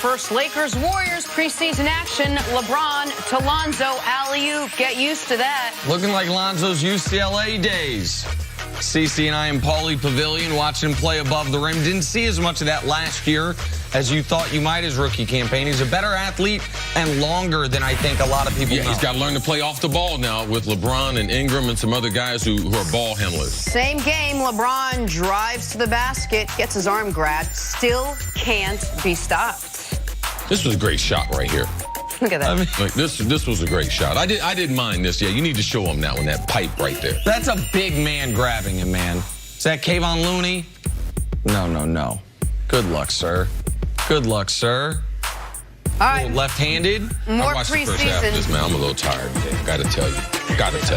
First Lakers-Warriors preseason action. LeBron to Lonzo alley-oop. Get used to that. Looking like Lonzo's UCLA days. CC and I in Pauley Pavilion watching him play above the rim. Didn't see as much of that last year as you thought you might his rookie campaign. He's a better athlete and longer than I think a lot of people know. He's got to learn to play off the ball now with LeBron and Ingram and some other guys who are ball handlers. Same game. LeBron drives to the basket, gets his arm grabbed, still can't be stopped. This was a great shot right here. Look at that. I mean, Like this was a great shot. I didn't mind this. Yeah, you need to show him that one, that pipe right there. that's a big man grabbing him, man. Is that Kayvon Looney? No. Good luck, sir. Good luck, sir. All right. Left-handed. More I watched the first half of this, preseason. man. I'm a little tired today. Gotta tell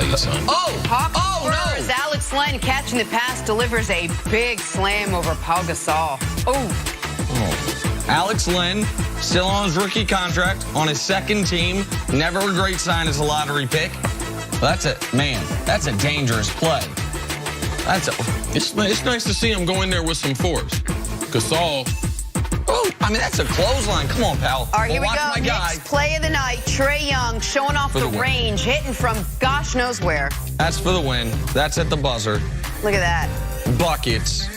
you, son. Hawks no. Alex Len catching the pass, delivers a big slam over Pau Gasol. Alex Len, still on his rookie contract, on his second team. Never a great sign as a lottery pick. That's a dangerous play. It's nice to see him go in there with some force. Gasol. That's a clothesline. Come on, pal. All right, here we Watch go. my guy. Next play of the night. Trae Young showing off the win. range, hitting from gosh knows where. That's for the win. That's at the buzzer. Look at that. Buckets.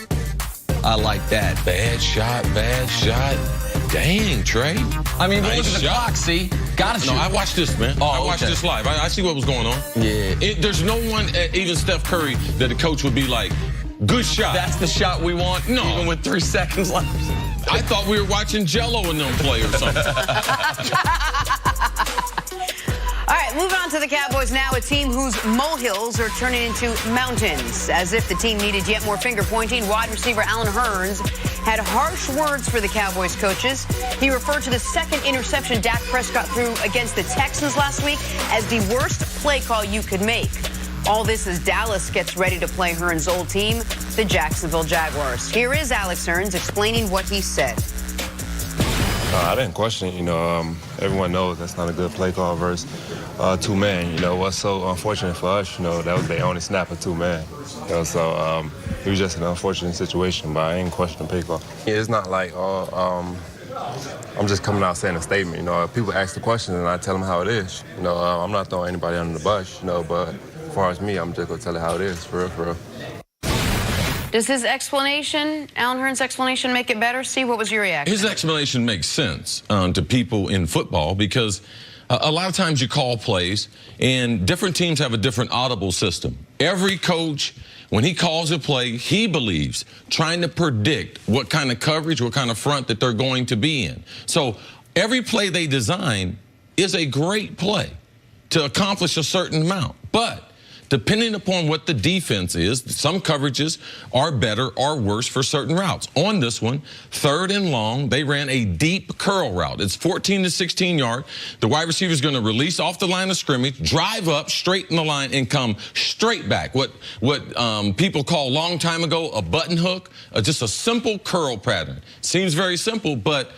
I like that. Bad shot. Dang, Trey. I mean, Nice look at the shot. clock, see? Gotta shoot. No, I watched this, man. Oh, I watched okay. this live. I see what was going on. Yeah. There's no one, even Steph Curry, that the coach would be like, good shot. That's the shot we want, No. even with 3 seconds left. I thought we were watching Jello and them play or something. All right, moving on to the Cowboys now, a team whose molehills are turning into mountains. As if the team needed yet more finger-pointing, wide receiver Allen Hurns had harsh words for the Cowboys coaches. He referred to the second interception Dak Prescott threw against the Texans last week as the worst play call you could make. All this as Dallas gets ready to play Hurns' old team, the Jacksonville Jaguars. Here is Alex Hurns explaining what he said. I didn't question it. Everyone knows that's not a good play call versus two-man. What's so unfortunate for us, that was the only snap of two-man. So it was just an unfortunate situation, but I ain't questioning the play call. It's not like, I'm just coming out saying a statement. People ask the question and I tell them how it is. I'm not throwing anybody under the bus, but as far as me, I'm just going to tell it how it is, for real. Does his explanation, Allen Hurns' explanation, make it better? See, what was your reaction? His explanation makes sense to people in football because a lot of times you call plays and different teams have a different audible system. Every coach, when he calls a play, he believes trying to predict what kind of coverage, what kind of front that they're going to be in. So every play they design is a great play to accomplish a certain amount. But depending upon what the defense is, some coverages are better or worse for certain routes. On this one, 3rd and long, they ran a deep curl route. It's 14 to 16 yard. The wide receiver is going to release off the line of scrimmage, drive up, straighten the line, and come straight back. What people call a long time ago a button hook, just a simple curl pattern. Seems very simple, but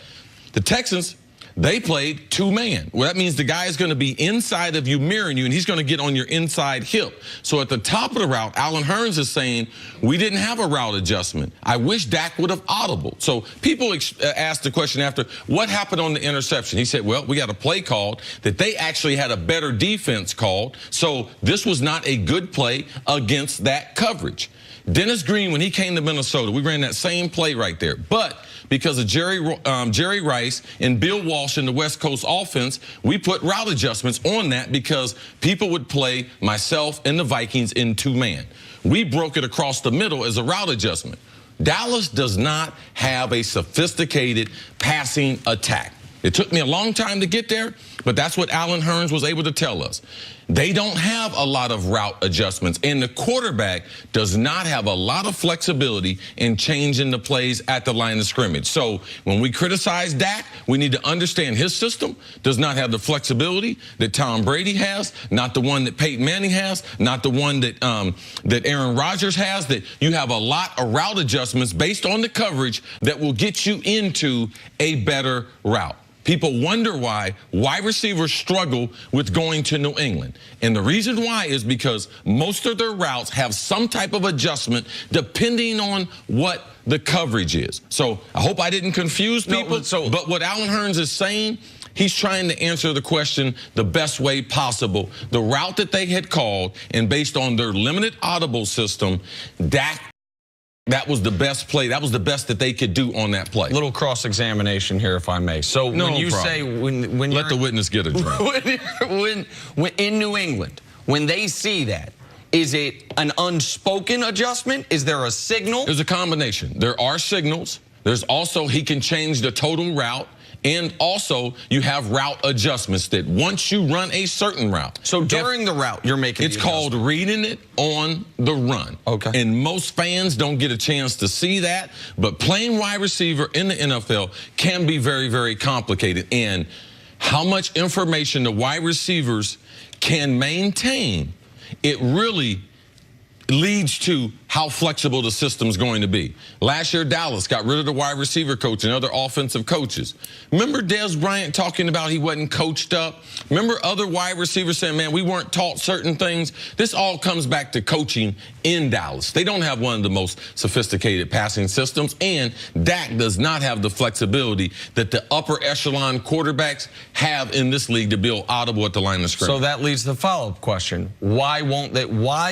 the Texans, they played two-man. Well, that means the guy is going to be inside of you, mirroring you, and he's going to get on your inside hip. So at the top of the route, Allen Hurns is saying, we didn't have a route adjustment. I wish Dak would have audible. So people asked the question after, what happened on the interception? He said, well, we got a play called that they actually had a better defense called. So this was not a good play against that coverage. Dennis Green, when he came to Minnesota, we ran that same play right there. But because of Jerry Rice and Bill Walsh in the West Coast offense, we put route adjustments on that because people would play myself and the Vikings in two-man. We broke it across the middle as a route adjustment. Dallas does not have a sophisticated passing attack. It took me a long time to get there, but that's what Allen Hurns was able to tell us. They don't have a lot of route adjustments, and the quarterback does not have a lot of flexibility in changing the plays at the line of scrimmage. So when we criticize Dak, we need to understand his system does not have the flexibility that Tom Brady has, not the one that Peyton Manning has, not the one that that Aaron Rodgers has, that you have a lot of route adjustments based on the coverage that will get you into a better route. people wonder why wide receivers struggle with going to New England. And the reason why is because most of their routes have some type of adjustment depending on what the coverage is. So I hope I didn't confuse people. But what Allen Hurns is saying, he's trying to answer the question the best way possible. The route that they had called, and based on their limited audible system, Dak, that was the best play. That was the best that they could do on that play. Little cross-examination here, if I may. So no when you problem. say when let the witness get a drink. when in New England, when they see that, is it an unspoken adjustment? Is there a signal? There's a combination. There are signals. There's also he can change the total route. And also, you have route adjustments that once you run a certain route. So during the route, you're making it's called reading it on the run. Okay. And most fans don't get a chance to see that. But playing wide receiver in the NFL can be very, very complicated. And how much information the wide receivers can maintain, it really leads to how flexible the system's going to be. Last year, Dallas got rid of the wide receiver coach and other offensive coaches. Remember Dez Bryant talking about he wasn't coached up? Remember other wide receivers saying, man, we weren't taught certain things? This all comes back to coaching in Dallas. They don't have one of the most sophisticated passing systems, and Dak does not have the flexibility that the upper echelon quarterbacks have in this league to be audible at the line of scrimmage. So that leads to the follow-up question. Why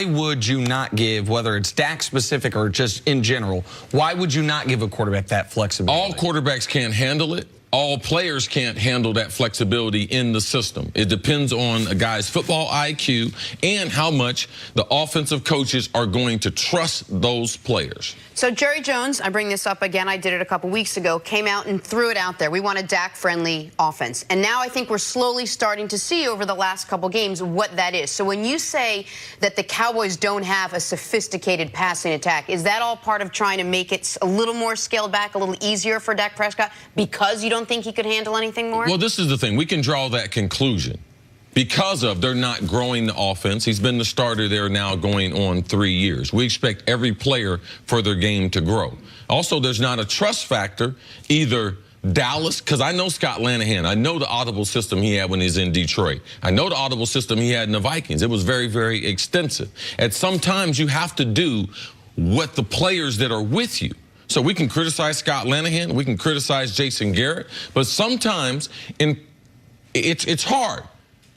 would you not give, whether it's Dak specific or just in general, why would you not give a quarterback that flexibility? All quarterbacks can't handle it. All players can't handle that flexibility in the system. It depends on a guy's football IQ and how much the offensive coaches are going to trust those players. So Jerry Jones, I bring this up again, I did it a couple weeks ago, came out and threw it out there. We want a Dak-friendly offense. And now I think we're slowly starting to see over the last couple games what that is. So when you say that the Cowboys don't have a sophisticated passing attack, is that all part of trying to make it a little more scaled back, a little easier for Dak Prescott because you don't think he could handle anything more? Well, this is the thing. We can draw that conclusion because of they're not growing the offense. He's been the starter there now going on 3 years. We expect every player for their game to grow. Also, there's not a trust factor either Dallas, because I know Scott Lanahan. I know the audible system he had when he's in Detroit. I know the audible system he had in the Vikings. It was very, very extensive. At some times, you have to do what the players that are with you. So we can criticize Scott Lanahan, we can criticize Jason Garrett, but sometimes it's hard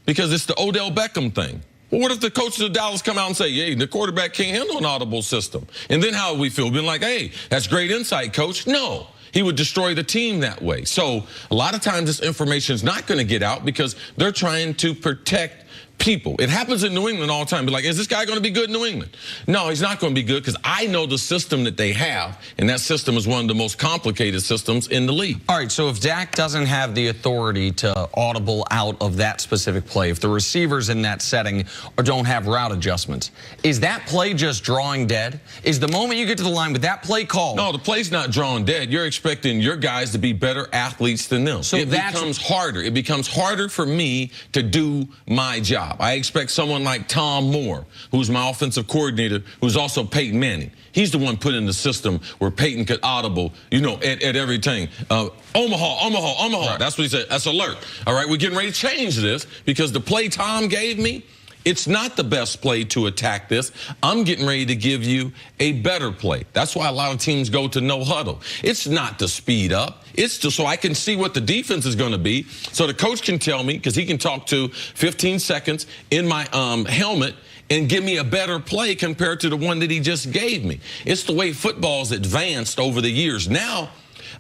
because it's the Odell Beckham thing. Well, what if the coaches of Dallas come out and say, hey, the quarterback can't handle an audible system? And then how would we feel? Been like, hey, that's great insight, coach. No, he would destroy the team that way. So a lot of times this information is not going to get out because they're trying to protect people. It happens in New England all the time. Be like, is this guy going to be good in New England? No, he's not going to be good because I know the system that they have, and that system is one of the most complicated systems in the league. All right, so if Dak doesn't have the authority to audible out of that specific play, if the receivers in that setting don't have route adjustments, is that play just drawing dead? Is the moment you get to the line with that play called? No, the play's not drawing dead. You're expecting your guys to be better athletes than them. So it becomes harder. It becomes harder for me to do my job. I expect someone like Tom Moore, who's my offensive coordinator, who's also Peyton Manning. He's the one put in the system where Peyton could audible, you know, at everything. Omaha. Right. That's what he said. That's alert. All right, we're getting ready to change this because the play Tom gave me, it's not the best play to attack this. I'm getting ready to give you a better play. That's why a lot of teams go to no huddle. It's not to speed up. It's just so I can see what the defense is going to be. So the coach can tell me, because he can talk to 15 seconds in my helmet and give me a better play compared to the one that he just gave me. It's the way football's advanced over the years. Now,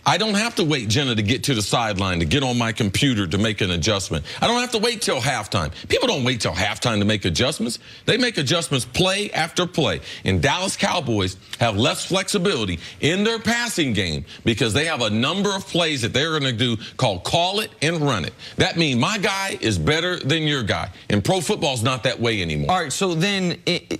I don't have to wait, Jenna, to get to the sideline, to get on my computer to make an adjustment. I don't have to wait till halftime. People don't wait till halftime to make adjustments. They make adjustments play after play. And Dallas Cowboys have less flexibility in their passing game because they have a number of plays that they're going to do called call it and run it. That means my guy is better than your guy. And pro football's not that way anymore. All right, so then,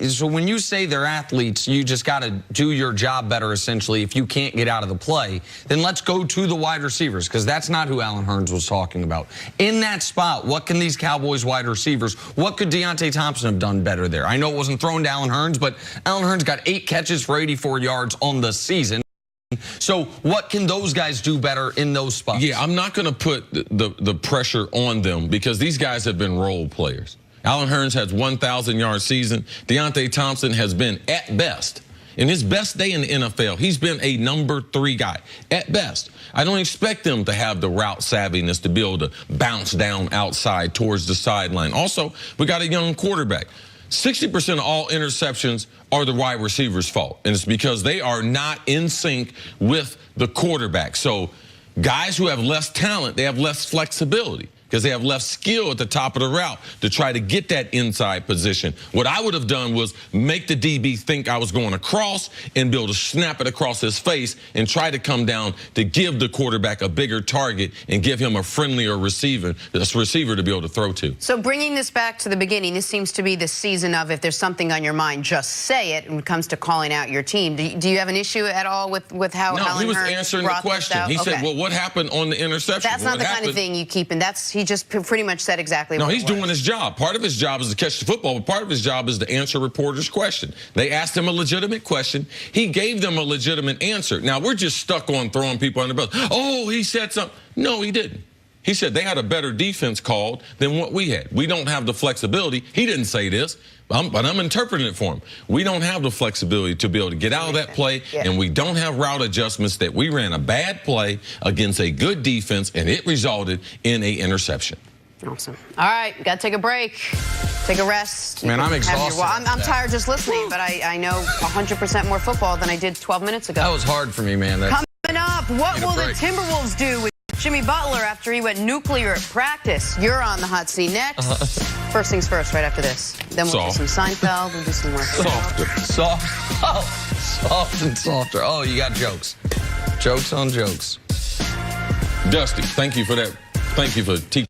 so when you say they're athletes, you just got to do your job better, essentially, if you can't get out of the play. Then let's go to the wide receivers, because that's not who Allen Hurns was talking about. In that spot, what can these Cowboys wide receivers, what could Deontay Thompson have done better there? I know it wasn't thrown to Allen Hurns, but Allen Hurns got 8 catches for 84 yards on the season. So what can those guys do better in those spots? Yeah, I'm not going to put the pressure on them because these guys have been role players. Allen Hurns has 1,000-yard season. Deontay Thompson has been, at best, in his best day in the NFL, he's been a number 3 guy, at best. I don't expect them to have the route savviness to be able to bounce down outside towards the sideline. Also, we got a young quarterback. 60% of all interceptions are the wide receiver's fault, and it's because they are not in sync with the quarterback. So guys who have less talent, they have less flexibility because they have less skill at the top of the route to try to get that inside position. What I would have done was make the DB think I was going across and be able to snap it across his face and try to come down to give the quarterback a bigger target and give him a friendlier receiver to be able to throw to. So bringing this back to the beginning, this seems to be the season of if there's something on your mind, just say it when it comes to calling out your team. Do you have an issue at all with how No, Allen he was Hurn answering the question. He said, well, what happened on the interception? That's not the kind of thing you keep, and he just pretty much said exactly what No, he's doing his job. Part of his job is to catch the football, but part of his job is to answer reporters' question. They asked him a legitimate question. He gave them a legitimate answer. Now, we're just stuck on throwing people under the bus. Oh, he said something. No, he didn't. He said they had a better defense called than what we had. We don't have the flexibility. He didn't say this, but I'm interpreting it for him. We don't have the flexibility to be able to get out of that play, and we don't have route adjustments that we ran a bad play against a good defense, and it resulted in an interception. Awesome. All right, got to take a break. Take a rest. Man, I'm exhausted. I'm tired just listening, but I know 100% more football than I did 12 minutes ago. That was hard for me, man. Coming up, what will the Timberwolves do with Jimmy Butler after he went nuclear at practice? You're on the hot seat next. First things first, right after this. Then we'll do some Seinfeld. We'll do some more. Softer. Soft and softer. Oh, you got jokes. Jokes on jokes. Dusty, thank you for that. Thank you for teaching.